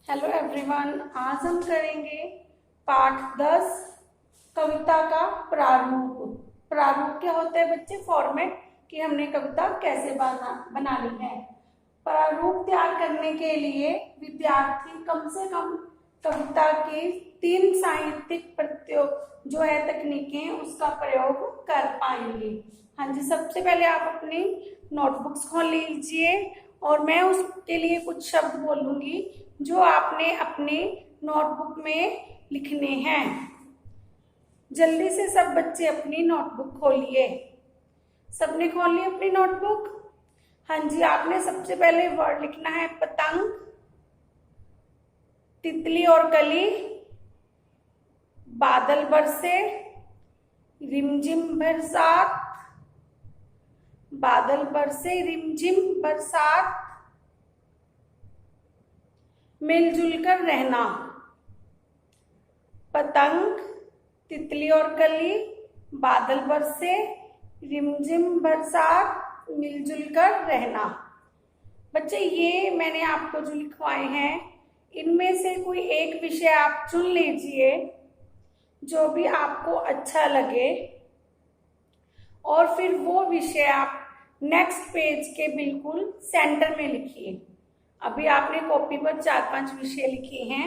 Hello everyone, आज हम करेंगे पाठ 10 कविता का प्रारूप। प्रारूप क्या होता है बच्चे? फॉर्मेट कि हमने कविता कैसे बनानी है। प्रारूप तैयार करने के लिए विद्यार्थी कम से कम कविता के 3 साहित्यिक प्रयोग जो है तकनीकें उसका प्रयोग कर पाएंगे। हाँ जी, सबसे पहले आप अपनी नोटबुक्स खोल लीजिए और मैं उसके लिए कुछ शब्द बोलूंगी जो आपने अपने नोटबुक में लिखने हैं। जल्दी से सब बच्चे अपनी नोटबुक खोलिए। सबने खोल ली अपनी नोटबुक? हाँ जी, आपने सबसे पहले वर्ड लिखना है पतंग, तितली और कली, बादल बरसे, रिमझिम बरसात, बादल बरसे रिमझिम बरसात, मिलजुल कर रहना। पतंग, तितली और कली, बादल बरसे, रिमझिम बरसात, मिलजुल कर रहना। बच्चे, ये मैंने आपको जो लिखवाए हैं इनमें से कोई एक विषय आप चुन लीजिए जो भी आपको अच्छा लगे और फिर वो विषय आप नेक्स्ट पेज के बिल्कुल सेंटर में लिखिए। अभी आपने कॉपी पर 4-5 विषय लिखे हैं।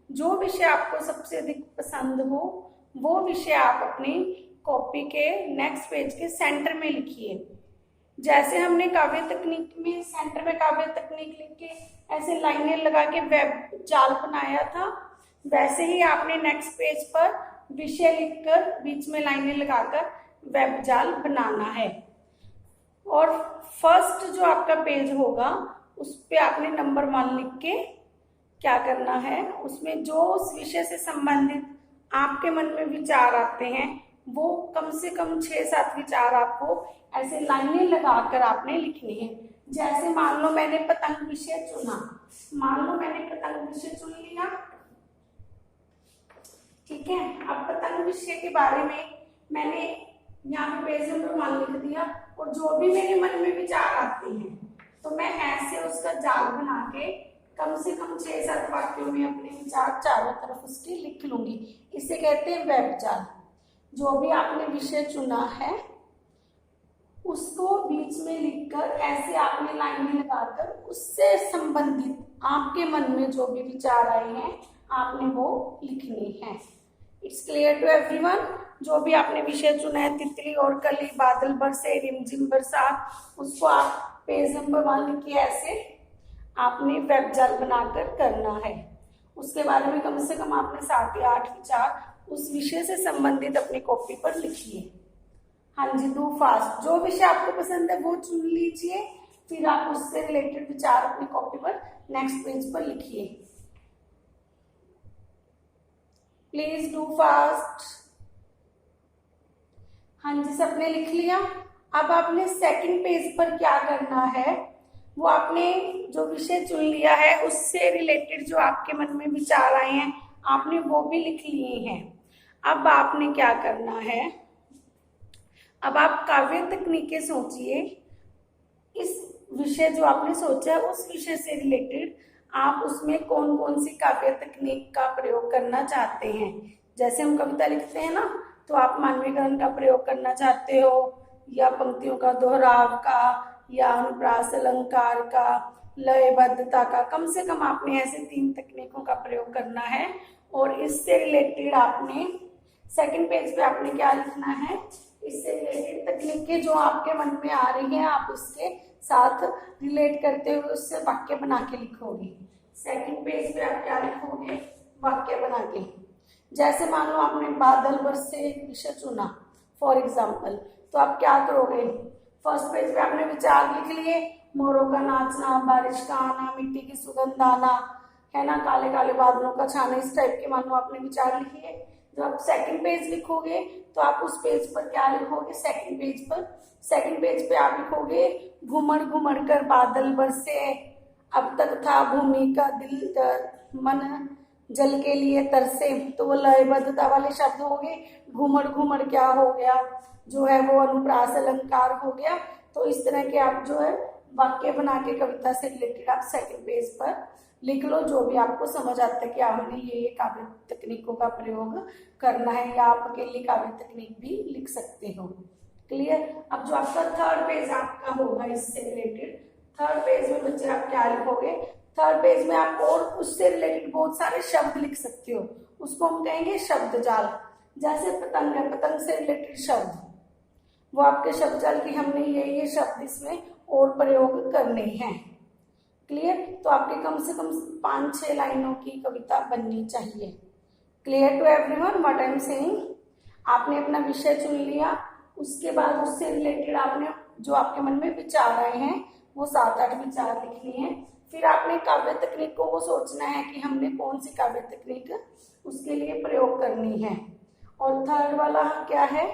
जो विषय आपको सबसे अधिक पसंद हो वो विषय आप अपनी कॉपी के नेक्स्ट पेज के सेंटर में लिखिए। जैसे हमने काव्य तकनीक में सेंटर में काव्य तकनीक लिख के ऐसे लाइनें लगा के वेब जाल बनाया था, वैसे ही आपने नेक्स्ट पेज पर विषय लिखकर बीच में लाइनें लगाकर वेब जाल बनाना है। और फर्स्ट जो आपका पेज होगा उस पे आपने नंबर 1 लिख के क्या करना है, उसमें जो उस विषय से संबंधित आपके मन में विचार आते हैं वो कम से कम 6-7 विचार आपको ऐसे लाइनें लगाकर आपने लिखने हैं। जैसे मान लो मैंने पतंग विषय चुना, मान लो मैंने पतंग विषय चुन लिया, ठीक है। अब पतंग विषय के बारे में मैंने यहाँ पे पेज नंबर 1 लिख दिया और जो भी मेरे मन में विचार आते हैं तो मैं ऐसे उसका जाल बना के कम से कम 6-7 वाक्यों में अपने विचार चारों तरफ उसके लिख लूंगी। इसे कहते हैं वेब जाल। जो भी आपने विषय चुना है उसको बीच में लिखकर ऐसे आपने लाइनें लगाकर उससे संबंधित आपके मन में जो भी विचार आए हैं आपने वो लिखने हैं। It's clear to everyone? जो भी आपने विषय चुना है, तितली और कली, बादल बरसे, रिमझिम बरसात, उसको आप पेज नंबर 1 लिखिए, ऐसे आपने वेब जाल बनाकर करना है। उसके बारे में कम से कम आपने 7 या 8 विचार उस विषय से संबंधित अपनी कॉपी पर लिखिए। हाँ जी, डू फास्ट। जो विषय आपको पसंद है वो चुन लीजिए, फिर आप उससे रिलेटेड विचार अपनी कॉपी पर नेक्स्ट पेज पर लिखिए। Please do fast. हाँ जी, सबने लिख लिया। अब आपने सेकंड पेज पर क्या करना है, वो आपने जो विषय चुन लिया है उससे रिलेटेड जो आपके मन में विचार आए हैं आपने वो भी लिख लिए हैं। अब आपने क्या करना है, अब आप काव्य तकनीकें सोचिए। इस विषय जो आपने सोचा है उस विषय से रिलेटेड आप उसमें कौन कौन सी काव्य तकनीक का प्रयोग करना चाहते हैं। जैसे हम कविता लिखते हैं ना, तो आप मानवीकरण का प्रयोग करना चाहते हो, या पंक्तियों का दोहराव का, या अनुप्रास अलंकार का, लयबद्धता का। कम से कम आपने ऐसे 3 तकनीकों का प्रयोग करना है। और इससे रिलेटेड आपने सेकंड पेज पे आपने क्या लिखना है, इससे रिलेटेड तकनीकें जो आपके मन में आ रही हैं आप उसके साथ रिलेट करते हुए उससे वाक्य बना के लिखोगे। सेकंड पेज पे आप क्या लिखोगे, वाक्य बना के। जैसे मान लो आपने बादल बरसे विषय चुना फॉर एग्जाम्पल, तो आप क्या करोगे, फर्स्ट पेज पे आपने विचार लिख लिए, मोरों का नाचना, बारिश का आना, मिट्टी की सुगंध आना, है ना, काले काले बादलों का छाना, इस टाइप के मान लो आपने विचार लिखिए। जब आप सेकंड पेज लिखोगे तो आप उस पेज पर क्या लिखोगे, सेकंड पेज पे आप लिखोगे, घुमड़ घुमड़ कर बादल बरसे, अब तक था भूमि का दिल मन जल के लिए तरसे। तो वो लयबद्धता वाले शब्द हो गए। घुमड़ घुमड़ क्या हो गया, जो है वो अनुप्रास अलंकार हो गया। तो इस तरह के आप जो है वाक्य बना के कविता से रिलेटेड आप सेकंड पेज पर लिख लो, जो भी आपको समझ आता है कि आपने ये काव्य तकनीकों का प्रयोग करना है, या आप अकेली काव्य तकनीक भी लिख सकते हो। क्लियर। अब जो आपका थर्ड पेज आपका होगा इससे रिलेटेड, थर्ड पेज में बच्चे आप क्या लिखोगे, थर्ड पेज में आप और उससे रिलेटेड बहुत सारे शब्द लिख सकते हो, उसको हम कहेंगे शब्द जाल। जैसे पतंग है, पतंग से रिलेटेड शब्द, वो आपके शब्द जाल की हमने ये शब्द इसमें और प्रयोग करने हैं। क्लियर। तो आपके कम से कम 5-6 लाइनों की कविता बननी चाहिए। Clear to everyone what I am saying. आपने अपना विषय चुन लिया, उसके बाद उससे रिलेटेड आपने जो आपके मन में विचार आए हैं वो 7-8 विचार लिखने हैं। फिर आपने काव्य तकनीकों को सोचना है कि हमने कौन सी काव्य तकनीक उसके लिए प्रयोग करनी है। और थर्ड वाला क्या है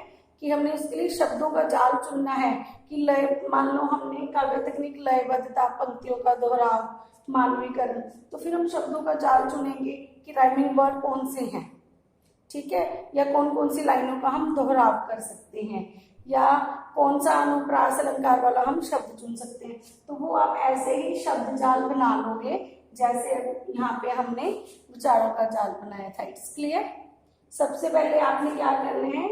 कि हमने उसके लिए शब्दों का जाल चुनना है कि लय, मान लो हमने काव्य तकनीक लयबद्धता, पंक्तियों का दोहराव, मानवीकरण, तो फिर हम शब्दों का जाल चुनेंगे कि राइमिंग वर्ड कौन से हैं, ठीक है, या कौन कौन सी लाइनों का हम दोहराव कर सकते हैं, या कौन सा अनुप्रास अलंकार वाला हम शब्द चुन सकते हैं। तो वो आप ऐसे ही शब्द जाल बना लोगे जैसे यहाँ पे हमने विचारों का जाल बनाया था। It's clear. सबसे पहले आपने क्या करना है,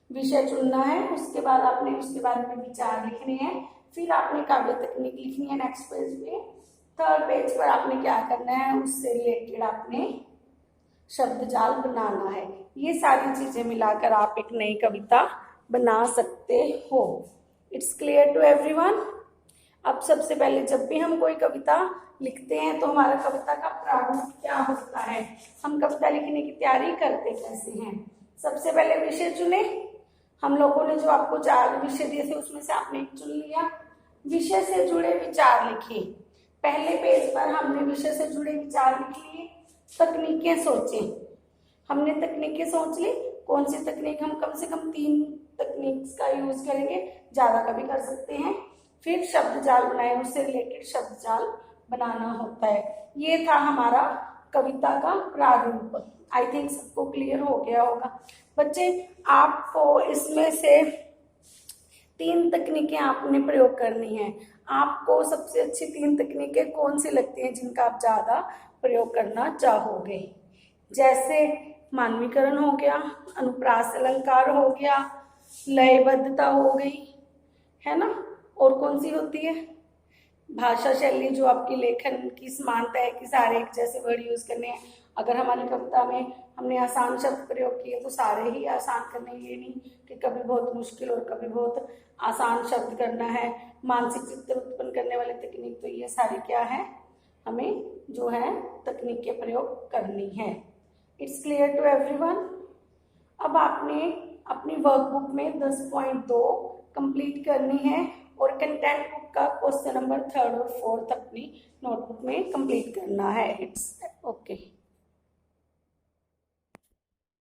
विषय चुनना है, उसके बाद आपने उसके बारे में विचार लिखने हैं, फिर आपने काव्य तकनीक लिखनी है नेक्स्ट पेज पे। थर्ड पेज पर आपने क्या करना है, उससे रिलेटेड आपने शब्द जाल बनाना है। ये सारी चीजें मिलाकर आप एक नई कविता बना सकते हो। It's clear to everyone. अब सबसे पहले जब भी हम कोई कविता लिखते हैं तो हमारा कविता का प्रारूप क्या होता है, हम कविता लिखने की तैयारी करते कैसे हैं। सबसे पहले विषय चुने, हम लोगों ने जो आपको 4 विषय दिए थे उसमें से आपने एक चुन लिया। विषय से जुड़े विचार लिखे। पहले पेज पर हमने विषय से जुड़े विचार लिख लिए। तकनीकें सोचे, हमने तकनीकें सोच ली, कौन सी तकनीक, हम कम से कम 3 तकनीक का यूज करेंगे, ज्यादा का भी कर सकते हैं। फिर शब्द जाल बनाए, उससे रिलेटेड शब्द जाल बनाना होता है। ये था हमारा कविता का प्रारूप। आई थिंक सबको क्लियर हो गया होगा। बच्चे आपको इसमें से 3 तकनीकें आपने प्रयोग करनी है। आपको सबसे अच्छी 3 तकनीकें कौन सी लगती हैं जिनका आप ज्यादा प्रयोग करना चाहोगे। जैसे मानवीकरण हो गया, अनुप्रास अलंकार हो गया, लयबद्धता हो गई, है ना, और कौन सी होती है, भाषा शैली, जो आपकी लेखन की समानता है कि सारे एक जैसे वर्ड यूज करने हैं। अगर हमारी कविता में हमने आसान शब्द प्रयोग किए तो सारे ही आसान करने, ये नहीं कि कभी बहुत मुश्किल और कभी बहुत आसान शब्द करना है। मानसिक चित्र उत्पन्न करने वाली तकनीक, तो ये सारी क्या है, हमें जो है तकनीक के प्रयोग करनी है। It's clear to everyone. अब आपने अपनी वर्कबुक में 10.2 कंप्लीट करनी है और कंटेंट बुक का क्वेश्चन नंबर 3rd और 4th अपनी नोटबुक में कंप्लीट करना है। It's okay.